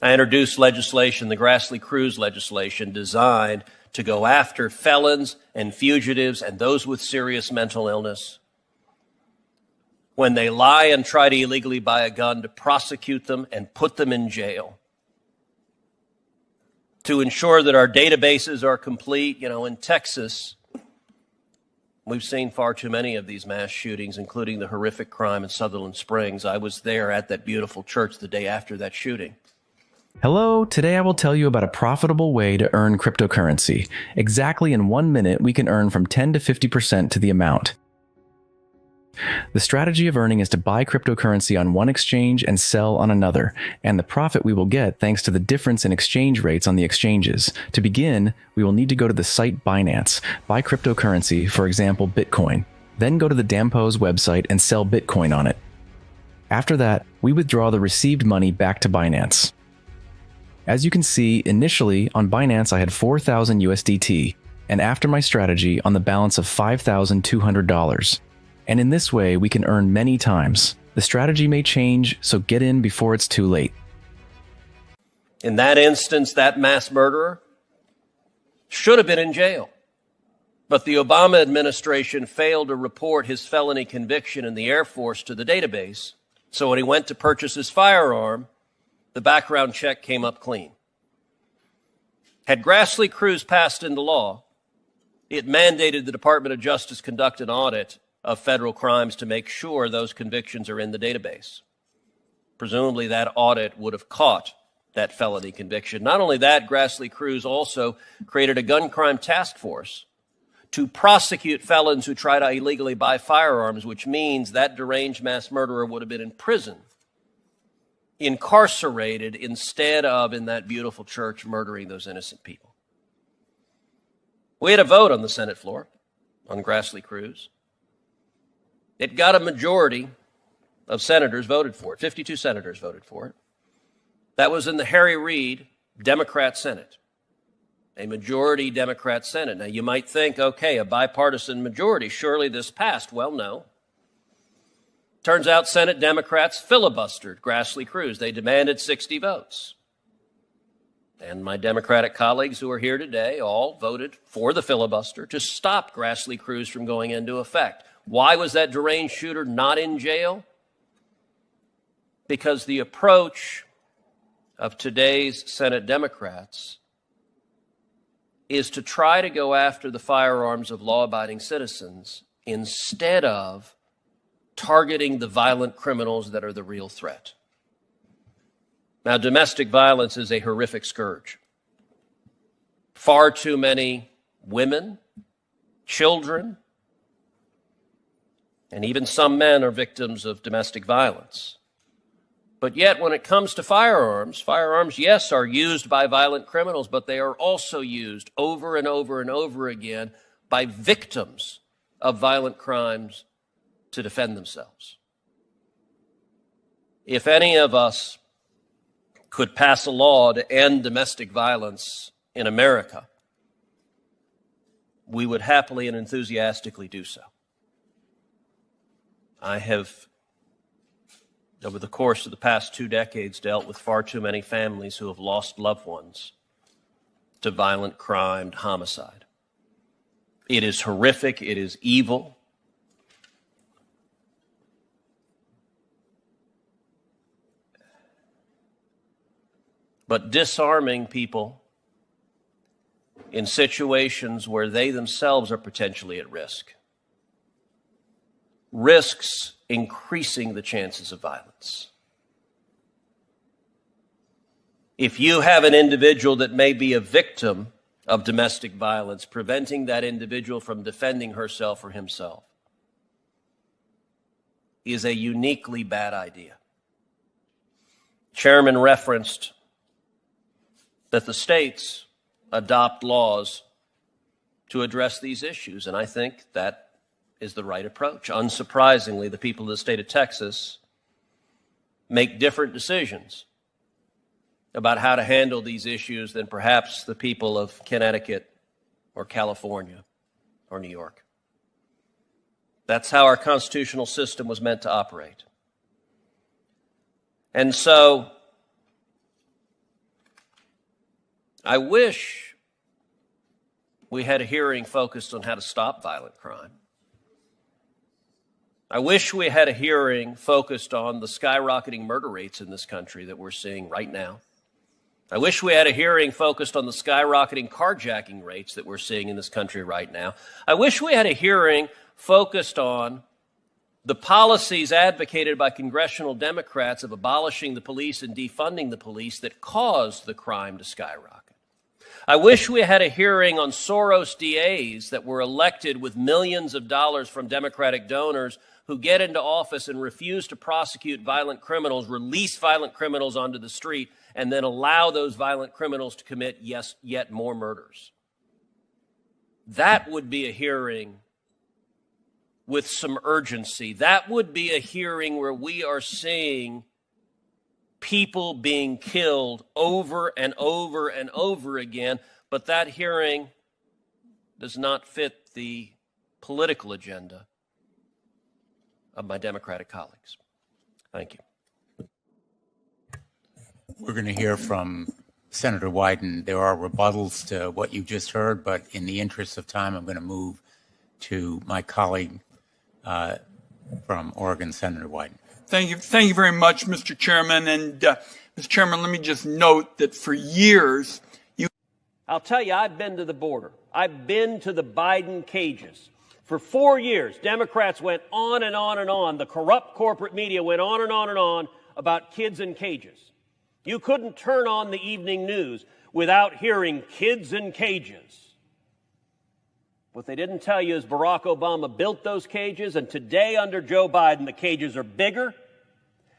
I introduced legislation, the Grassley-Cruz legislation, designed to go after felons and fugitives and those with serious mental illness when they lie and try to illegally buy a gun, to prosecute them and put them in jail, to ensure that our databases are complete. You know, in Texas, we've seen far too many of these mass shootings, including the horrific crime in Sutherland Springs. I was there at that beautiful church the day after that shooting. Hello, today I will tell you about a profitable way to earn cryptocurrency. Exactly in 1 minute, we can earn from 10 to 50% to the amount. The strategy of earning is to buy cryptocurrency on one exchange and sell on another, and the profit we will get thanks to the difference in exchange rates on the exchanges. To begin, we will need to go to the site Binance, buy cryptocurrency, for example, Bitcoin. Then go to the Dampo's website and sell Bitcoin on it. After that, we withdraw the received money back to Binance. As you can see, initially on Binance I had 4,000 USDT, and after my strategy on the balance of $5,200. And in this way, we can earn many times. The strategy may change, so get in before it's too late. In that instance, that mass murderer should have been in jail. But the Obama administration failed to report his felony conviction in the Air Force to the database. So when he went to purchase his firearm, the background check came up clean. Had Grassley-Cruz passed into law, it mandated the Department of Justice conduct an audit of federal crimes to make sure those convictions are in the database. Presumably that audit would have caught that felony conviction. Not only that, Grassley-Cruz also created a gun crime task force to prosecute felons who try to illegally buy firearms, which means that deranged mass murderer would have been in prison, incarcerated, instead of in that beautiful church murdering those innocent people. We had a vote on the Senate floor on Grassley-Cruz. It got a majority of senators voted for it. 52 senators voted for it. That was in the Harry Reid Democrat Senate, a majority Democrat Senate. Now, you might think, okay, a bipartisan majority, surely this passed. Well, no. Turns out Senate Democrats filibustered Grassley-Cruz. They demanded 60 votes. And my Democratic colleagues who are here today all voted for the filibuster to stop Grassley-Cruz from going into effect. Why was that deranged shooter not in jail? Because the approach of today's Senate Democrats is to try to go after the firearms of law-abiding citizens instead of targeting the violent criminals that are the real threat. Now, domestic violence is a horrific scourge. Far too many women, children, and even some men are victims of domestic violence. But yet, when it comes to firearms, yes, are used by violent criminals, but they are also used over and over and over again by victims of violent crimes to defend themselves. If any of us could pass a law to end domestic violence in America, we would happily and enthusiastically do so. I have, over the course of the past 2 decades, dealt with far too many families who have lost loved ones to violent crime, to homicide. It is horrific. It is evil. But disarming people in situations where they themselves are potentially at risk risks increasing the chances of violence. If you have an individual that may be a victim of domestic violence, preventing that individual from defending herself or himself is a uniquely bad idea. Chairman referenced that the states adopt laws to address these issues, and I think that is the right approach. Unsurprisingly, the people of the state of Texas make different decisions about how to handle these issues than perhaps the people of Connecticut or California or New York. That's how our constitutional system was meant to operate. And so I wish we had a hearing focused on how to stop violent crime. I wish we had a hearing focused on the skyrocketing murder rates in this country that we're seeing right now. I wish we had a hearing focused on the skyrocketing carjacking rates that we're seeing in this country right now. I wish we had a hearing focused on the policies advocated by congressional Democrats of abolishing the police and defunding the police that caused the crime to skyrocket. I wish we had a hearing on Soros DAs that were elected with millions of dollars from Democratic donors who get into office and refuse to prosecute violent criminals, release violent criminals onto the street, and then allow those violent criminals to commit yet more murders. That would be a hearing with some urgency. That would be a hearing where we are seeing people being killed over and over and over again, but that hearing does not fit the political agenda of my Democratic colleagues. Thank you. We're going to hear from Senator Wyden. There are rebuttals to what you just heard, but in the interest of time, I'm going to move to my colleague from Oregon, Senator Wyden. Thank you very much, Mr. Chairman. And Mr. Chairman, let me just note that for years, I'll tell you, I've been to the border. I've been to the Biden cages. For 4 years, Democrats went on and on and on. The corrupt corporate media went on and on and on about kids in cages. You couldn't turn on the evening news without hearing kids in cages. What they didn't tell you is Barack Obama built those cages, and today under Joe Biden, the cages are bigger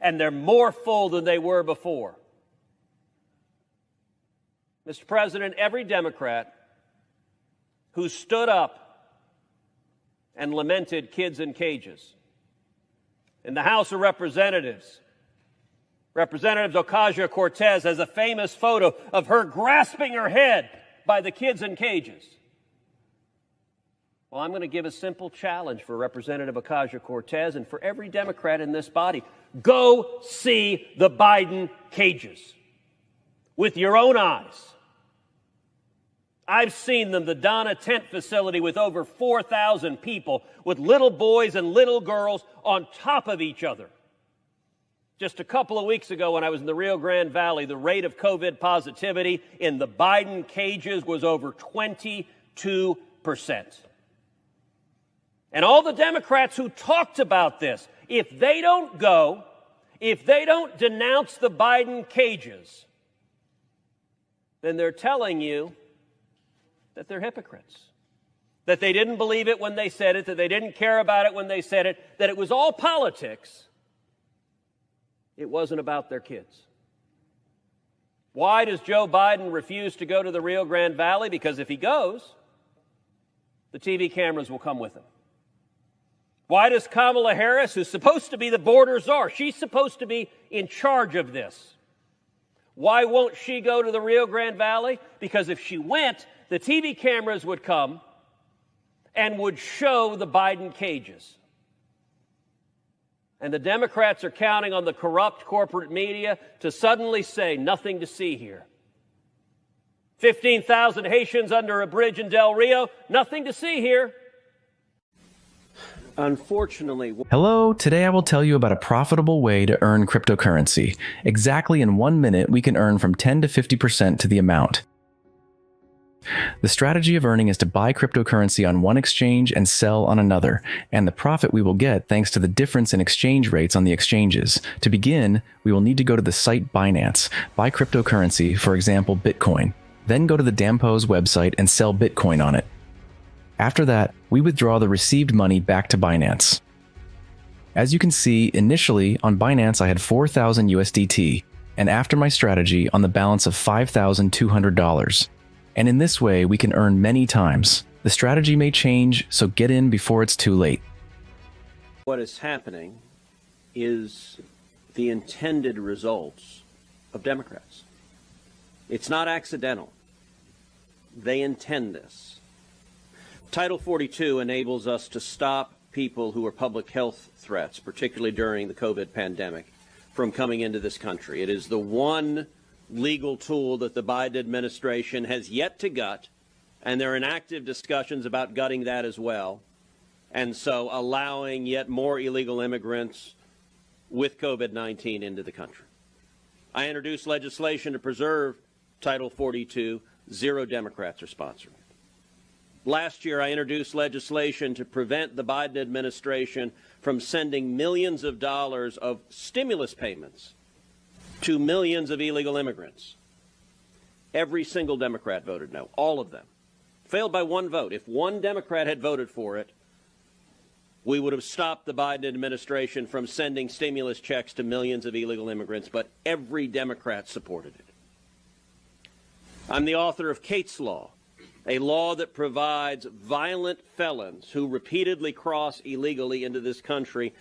and they're more full than they were before. Mr. President, every Democrat who stood up and lamented kids in cages in the House of Representatives, Representative Ocasio-Cortez has a famous photo of her grasping her head by the kids in cages. Well, I'm going to give a simple challenge for Representative Ocasio-Cortez and for every Democrat in this body. Go see the Biden cages with your own eyes. I've seen them, the Donna tent facility with over 4,000 people, with little boys and little girls on top of each other. Just a couple of weeks ago when I was in the Rio Grande Valley, the rate of COVID positivity in the Biden cages was over 22%. And all the Democrats who talked about this, if they don't go, if they don't denounce the Biden cages, then they're telling you that they're hypocrites, that they didn't believe it when they said it, that they didn't care about it when they said it, that it was all politics. It wasn't about their kids. Why does Joe Biden refuse to go to the Rio Grande Valley? Because if he goes, the TV cameras will come with him. Why does Kamala Harris, who's supposed to be the border czar, she's supposed to be in charge of this, why won't she go to the Rio Grande Valley? Because if she went, the TV cameras would come and would show the Biden cages. And the Democrats are counting on the corrupt corporate media to suddenly say, nothing to see here. 15,000 Haitians under a bridge in Del Rio, nothing to see here. Unfortunately. Hello, today I will tell you about a profitable way to earn cryptocurrency. Exactly in 1 minute, we can earn from 10 to 50% to the amount. The strategy of earning is to buy cryptocurrency on one exchange and sell on another, and the profit we will get thanks to the difference in exchange rates on the exchanges. To begin, we will need to go to the site Binance, buy cryptocurrency, for example Bitcoin, then go to the Dampo's website and sell Bitcoin on it. After that, we withdraw the received money back to Binance. As you can see, initially on Binance I had 4,000 USDT, and after my strategy on the balance of $5,200. And in this way, we can earn many times. The strategy may change, so get in before it's too late. What is happening is the intended results of Democrats. It's not accidental. They intend this. Title 42 enables us to stop people who are public health threats, particularly during the COVID pandemic, from coming into this country. It is the one legal tool that the Biden administration has yet to gut, and they're in active discussions about gutting that as well, and so allowing yet more illegal immigrants with COVID-19 into the country. I introduced legislation to preserve Title 42. 0 Democrats are sponsoring it. Last year, I introduced legislation to prevent the Biden administration from sending millions of dollars of stimulus payments to millions of illegal immigrants. Every single Democrat voted no, all of them. Failed by one vote. If one Democrat had voted for it, we would have stopped the Biden administration from sending stimulus checks to millions of illegal immigrants, but every Democrat supported it. I'm the author of Kate's Law, a law that provides violent felons who repeatedly cross illegally into this country